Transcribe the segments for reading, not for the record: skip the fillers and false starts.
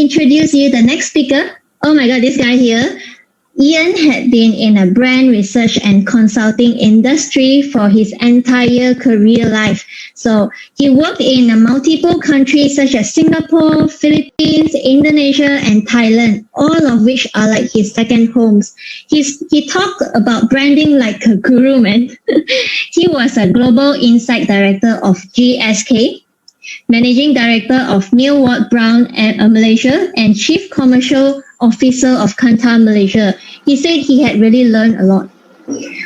introduce you the next speaker. Oh my God, this guy here. Ian had been in a brand research and consulting industry for his entire career life. So he worked in multiple countries such as Singapore, Philippines, Indonesia, and Thailand, all of which are like his second homes. He talked about branding like a guru, man. He was a global insight director of GSK, managing director of Millward Brown Malaysia, and chief commercial officer of Kantar Malaysia. He said he had really learned a lot.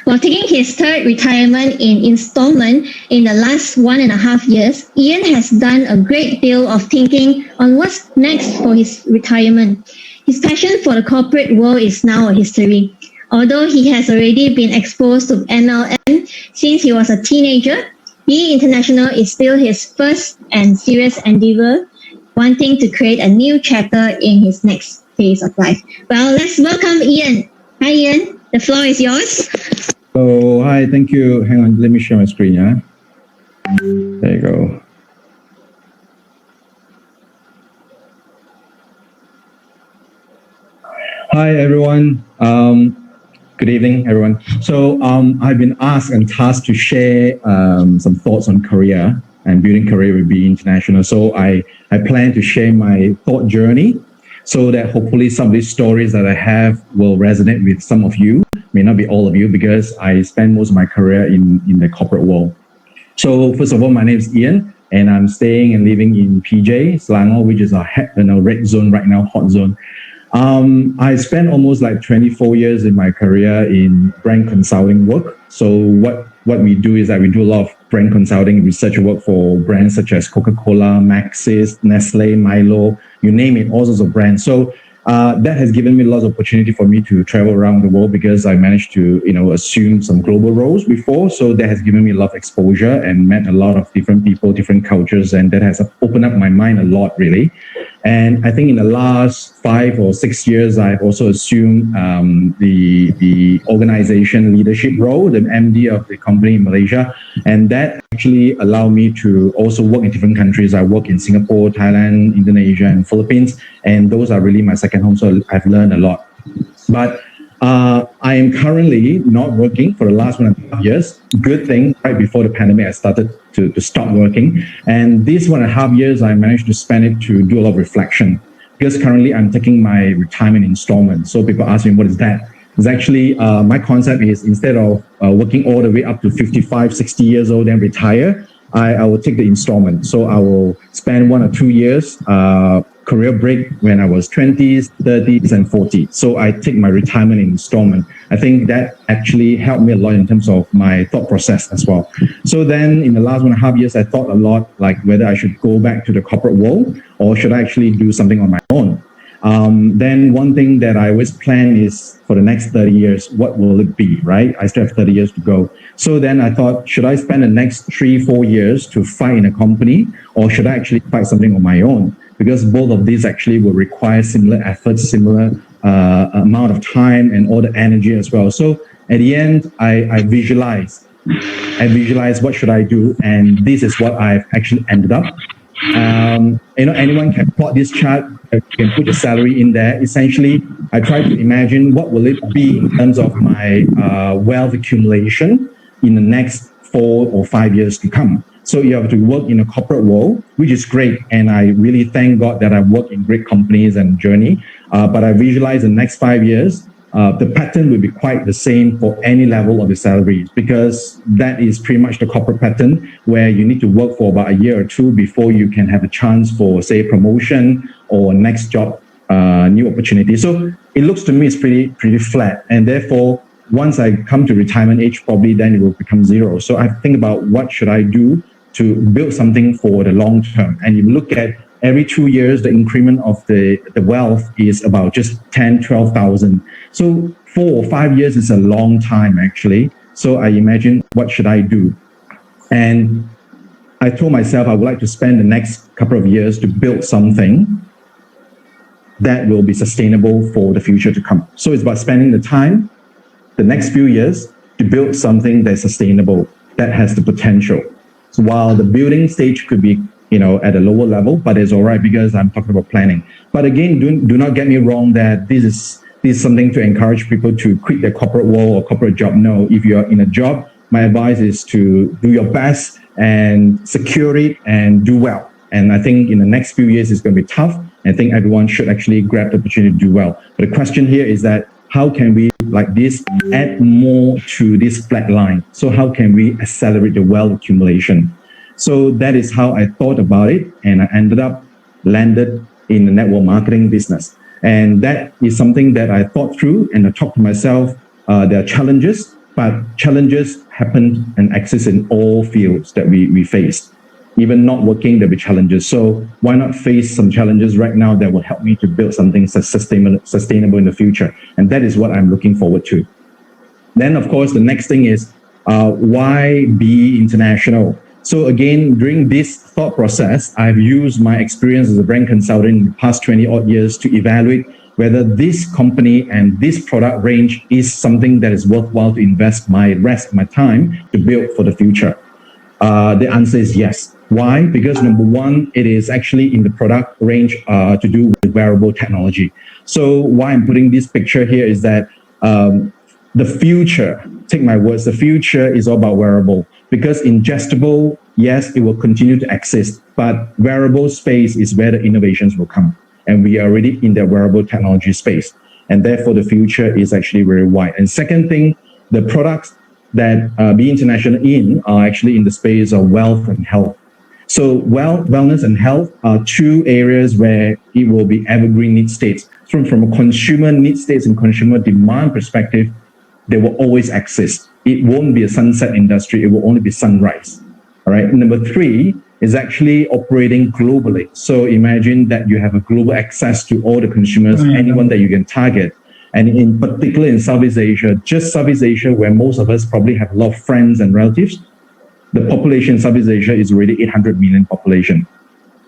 While taking his third retirement in installment in the last 1.5 years, Ian has done a great deal of thinking on what's next for his retirement. His passion for the corporate world is now a history. Although he has already been exposed to MLM since he was a teenager, Be International is still his first and serious endeavor, wanting to create a new chapter in his next phase of life. Well, let's welcome Ian. Hi, Ian. The floor is yours. Oh, hi. Thank you. Hang on. Let me share my screen. Yeah. There you go. Hi, everyone. Good evening, everyone. So I've been asked and tasked to share some thoughts on career and building career with Be International. So I plan to share my thought journey so that hopefully some of these stories that I have will resonate with some of you, may not be all of you, because I spent most of my career in the corporate world. So first of all, my name is Ian, and I'm staying and living in PJ, Selangor, which is a red zone right now, hot zone. I spent almost like 24 years in my career in brand consulting work. So what we do is that we do a lot of brand consulting research work for brands such as Coca-Cola, Maxis, Nestle, Milo, you name it, all sorts of brands. So that has given me lots of opportunity for me to travel around the world because I managed to, assume some global roles before. So that has given me a lot of exposure and met a lot of different people, different cultures, and that has opened up my mind a lot, really. And I think in the last 5 or 6 years, I've also assumed the organization leadership role, the MD of the company in Malaysia. And that actually allowed me to also work in different countries. I work in Singapore, Thailand, Indonesia, and Philippines. And those are really my second home. So I've learned a lot. But I am currently not working for the last 1.5 years. Good thing, right before the pandemic, I started to stop working. And this 1.5 years, I managed to spend it to do a lot of reflection. Because currently I'm taking my retirement installment. So people ask me, what is that? It's actually, my concept is instead of working all the way up to 55, 60 years old, then retire, I will take the installment. So I will spend 1 or 2 years career break when I was 20s, 30s, and 40s. So I take my retirement in installment. I think that actually helped me a lot in terms of my thought process as well. So then in the last 1.5 years, I thought a lot like whether I should go back to the corporate world or should I actually do something on my own. Then one thing that I always plan is for the next 30 years, what will it be, right? I still have 30 years to go. So then I thought, should I spend the next 3-4 years to fight in a company or should I actually fight something on my own? Because both of these actually will require similar efforts, similar amount of time and all the energy as well. So at the end, I visualize what should I do, and this is what I've actually ended up. Anyone can plot this chart. You can put your salary in there. Essentially, I try to imagine what will it be in terms of my wealth accumulation in the next 4 or 5 years to come. So you have to work in a corporate world, which is great. And I really thank God that I work in great companies and journey. But I visualize the next 5 years, the pattern will be quite the same for any level of the salaries, because that is pretty much the corporate pattern where you need to work for about a year or two before you can have a chance for, say, promotion or next job, new opportunity. So it looks to me it's pretty flat. And therefore, once I come to retirement age, probably then it will become zero. So I think about what should I do to build something for the long term. And you look at every 2 years, the increment of the wealth is about just 10, 12,000. So 4 or 5 years is a long time, actually. So I imagine, what should I do? And I told myself I would like to spend the next couple of years to build something that will be sustainable for the future to come. So it's about spending the time, the next few years, to build something that's sustainable, that has the potential. So while the building stage could be at a lower level, but it's all right because I'm talking about planning. But again, do not get me wrong that this is something to encourage people to quit their corporate world or corporate job. No, if you're in a job, my advice is to do your best and secure it and do well. And I think in the next few years, it's going to be tough. I think everyone should actually grab the opportunity to do well. But the question here is that how can we, like this, add more to this flat line? So how can we accelerate the wealth accumulation? So that is how I thought about it. And I landed in the network marketing business. And that is something that I thought through and I talked to myself. There are challenges, but challenges happen and exist in all fields that we face. Even not working, there'll be challenges. So why not face some challenges right now that will help me to build something sustainable in the future? And that is what I'm looking forward to. Then, of course, the next thing is why be international? So again, during this thought process, I've used my experience as a brand consultant in the past 20 odd years to evaluate whether this company and this product range is something that is worthwhile to invest my rest of my time to build for the future. The answer is yes. Why? Because number one, it is actually in the product range to do with wearable technology. So why I'm putting this picture here is that the future, take my words, the future is all about wearable. Because ingestible, yes, it will continue to exist, but wearable space is where the innovations will come. And we are already in the wearable technology space. And therefore, the future is actually very wide. And second thing, the products that Be International in are actually in the space of wealth and health. So wellness and health are two areas where it will be evergreen need states. So from a consumer need states and consumer demand perspective, they will always exist. It won't be a sunset industry. It will only be sunrise. All right. Number three is actually operating globally. So imagine that you have a global access to all the consumers, anyone that you can target. And in particular in Southeast Asia, just Southeast Asia, where most of us probably have a lot of friends and relatives, the population in Southeast Asia is already 800 million population.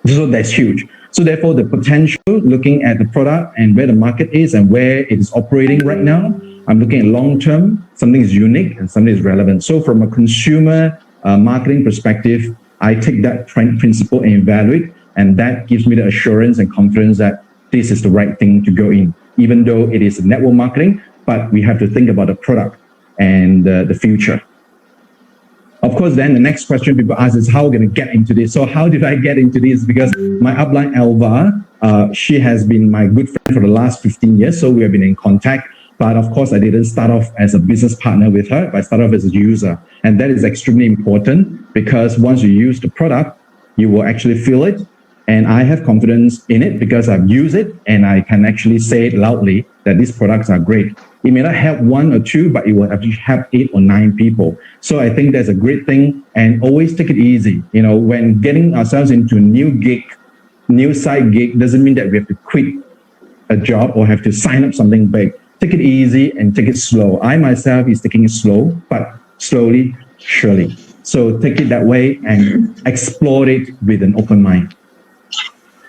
So that's huge. So therefore, the potential, looking at the product and where the market is and where it is operating right now, I'm looking at long term, something is unique and something is relevant. So from a consumer marketing perspective, I take that principle and evaluate, and that gives me the assurance and confidence that this is the right thing to go in, even though it is network marketing, but we have to think about the product and the future. Of course, then the next question people ask is how we're going to get into this. So how did I get into this? Because my upline, Elva, she has been my good friend for the last 15 years. So we have been in contact. But of course, I didn't start off as a business partner with her, but I started off as a user. And that is extremely important because once you use the product, you will actually feel it. And I have confidence in it because I've used it and I can actually say it loudly that these products are great. It may not help one or two, but it will actually help 8 or 9 people. So I think that's a great thing, and always take it easy. When getting ourselves into a new gig, new side gig, doesn't mean that we have to quit a job or have to sign up something big. Take it easy and take it slow. I myself is taking it slow, but slowly, surely. So take it that way and explore it with an open mind.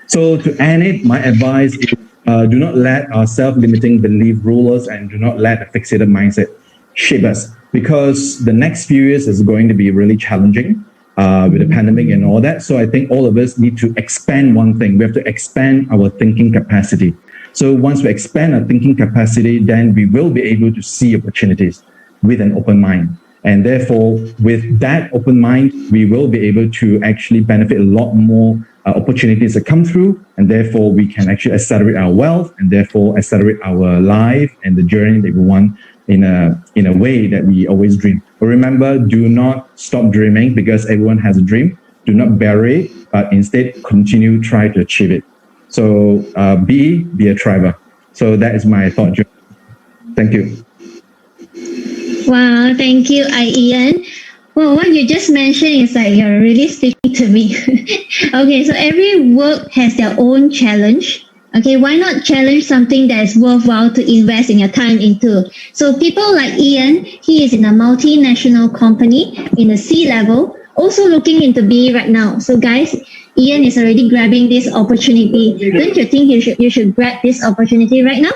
So to end it, my advice is do not let our self-limiting belief rule us, and do not let a fixated mindset shape us, because the next few years is going to be really challenging with the pandemic and all that. So I think all of us need to expand one thing. We have to expand our thinking capacity. So once we expand our thinking capacity, then we will be able to see opportunities with an open mind. And therefore, with that open mind, we will be able to actually benefit a lot more opportunities that come through. And therefore, we can actually accelerate our wealth and therefore accelerate our life and the journey that we want in a way that we always dream. But remember, do not stop dreaming, because everyone has a dream. Do not bury it, but instead continue, try to achieve it. So be a triber. So that is my thought. Thank you. Wow, thank you, Ian. Well, what you just mentioned is like you're really speaking to me. Okay, so every work has their own challenge. Okay, why not challenge something that is worthwhile to invest in your time into? So people like Ian, he is in a multinational company in the C-level, also looking into BE right now. So guys, Ian is already grabbing this opportunity. Don't you think you should grab this opportunity right now?